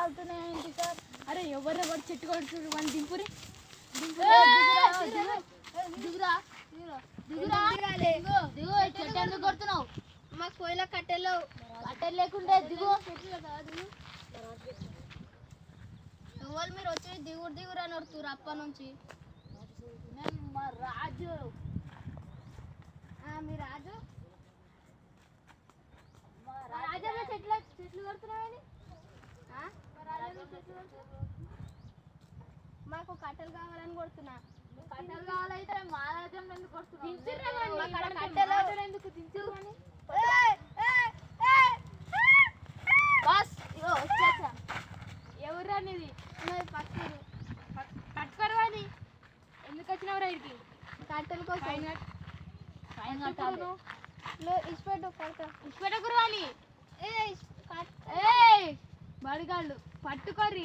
కాలుతున్నాయి sir. అరే ఎవరు చెట్టు కొడుతున్నారు మన దింపురి చెట్టు ఎందుకు కొడుతున్నావు? మాకు పోయిన కట్టెలు లేకుండే దిగు. ఎవరు మీరు వచ్చి దిగురు అని వడుతున్నారు అప్ప నుంచి. మా రాజు మీ రాజు రాజాలో చెట్లు కొడుతున్నావు. మాకు కట్టెలు కావాలని కొడుతున్నా. కట్టెలు కావాలైతే మా రాజ్యంలో ఎందుకు కొడుతున్నావు? కట్టెలు ఎందుకు దించురు కానీ ఎవరు అనేది పట్టుకోరు అని ఎందుకు వచ్చినవరా ఇడికి? కట్టెల కోసం ఇష్టపెట్టకురు అని బడిగాళ్ళు పట్టుకోర్రి.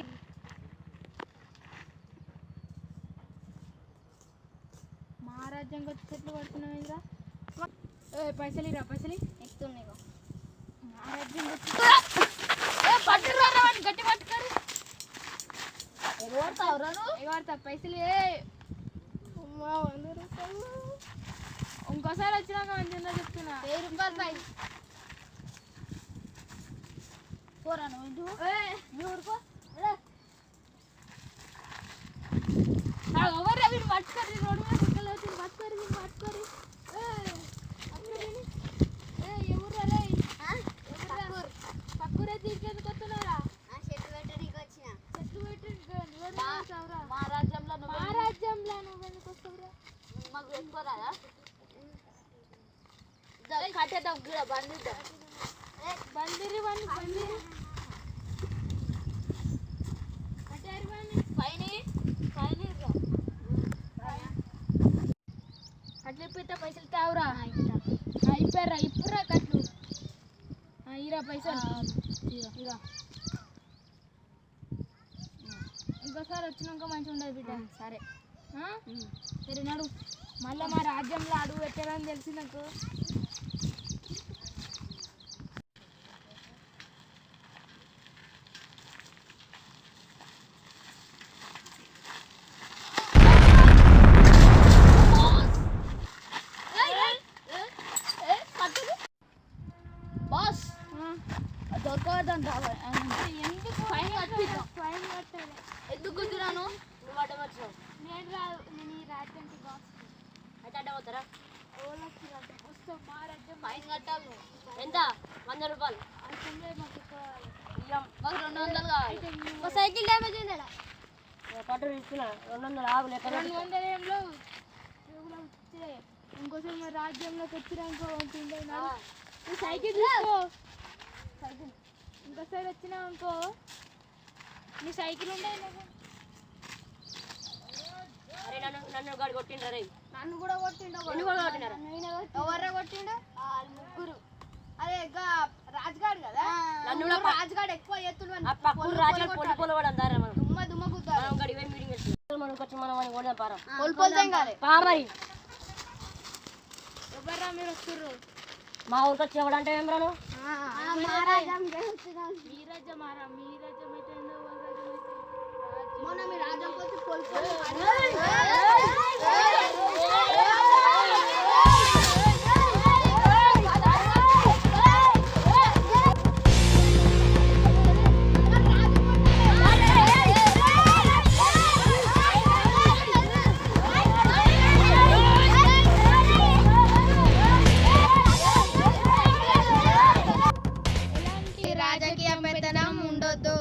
మహారాజ్యం వచ్చి చెట్లు పడుతున్నావు ఇరా. పైసలు ఇరా పైసలు ఎక్కుతున్నాయి. మహారాజ్యం గట్టి పట్టుకోరు. ఎవడతా పైసలు ఇంకోసారి వచ్చినాక మంచిగా చెప్తున్నా. 1000 రూపాయలు పై పోరా నువ్వు ఊరుకో. ఎవరు వీళ్ళు పట్టుకోరు. రోడ్డు మీద కుక్కలు వచ్చి పట్టుకోరు. వీళ్ళు పట్టుకోరు. ఎవరు పక్కూరే తీసుకెళ్ళి వస్తున్నారా? చెట్లు పెట్టడానికి వచ్చిన. చెట్లు పెట్టి మా రాజ్యంలో నువ్వెందుకు వస్తావురా? మాకు పెట్టుకోరాదా? కట్టేద్దాం కూడా బండిద్దాం. బండిరి బండిరి కట్టారు పైన కట్లు ఇప్పితే పైసలు తావురా. అయిపోయారా ఇప్పుడురా కట్లు. ఇరా పైసలు ఇరా. ఇంకోసారి వచ్చినాక మంచిగా ఉండదు బిడ్డ. సరే సరే నడు. మళ్ళీ మా రాజ్యంలో అడుగు పెట్టారని తెలిసి నాకు. బాస్ దొరకవద్దని ఎందుకు గుద్దురాను? నువ్వు అడ్డమర్చావు. నేను రాదు. నేను ఈ రాజ్యానికి బాస్. అయితే అడ్డమవుతారా? వస్తాం మా రాజ్యం. ఫైన్ కట్టాలి నువ్వు. ఎంత? 100 రూపాయలు. మాకు 200 కావాలి. మా సైకిల్ డ్యామేజ్ అయింది. పట్టు తీసుకున్నా 200 ఆగు. 200 ఏంలో ఇంకోసారి మా రాజ్యంలోకి వచ్చినాక నువ్వు సైకిల్ తీసుకో. సైకిల్ ఇంకోసారి వచ్చినా అనుకో నీ సైకిల్ ఉండేది. అరే నన్ను గాడి కొట్టిండ్రా రే. నన్ను కూడా కొట్టిండు. ఎవరు కొట్టిండు? ముగ్గురు. అదే రాజుగాడు కదా. రాజుగాడు ఎక్కువ ఎత్తులు దుమ్మ గుద్దారు. ఎవర్రా మీరు వస్తుర్రు? మా ఊరికి వచ్చి ఎవడంటే ఏం రాను? మీ రాజ్యం అయితే మొన్న మీ రాజ్యం వచ్చి రాజకీయ పెత్తనం ఉండొద్దు.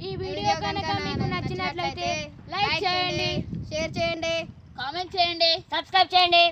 ఈ వీడియో కనుక మీకు నచ్చినట్లయితే లైక్ చేయండి, షేర్ చేయండి, కామెంట్ చేయండి, సబ్స్క్రైబ్ చేయండి.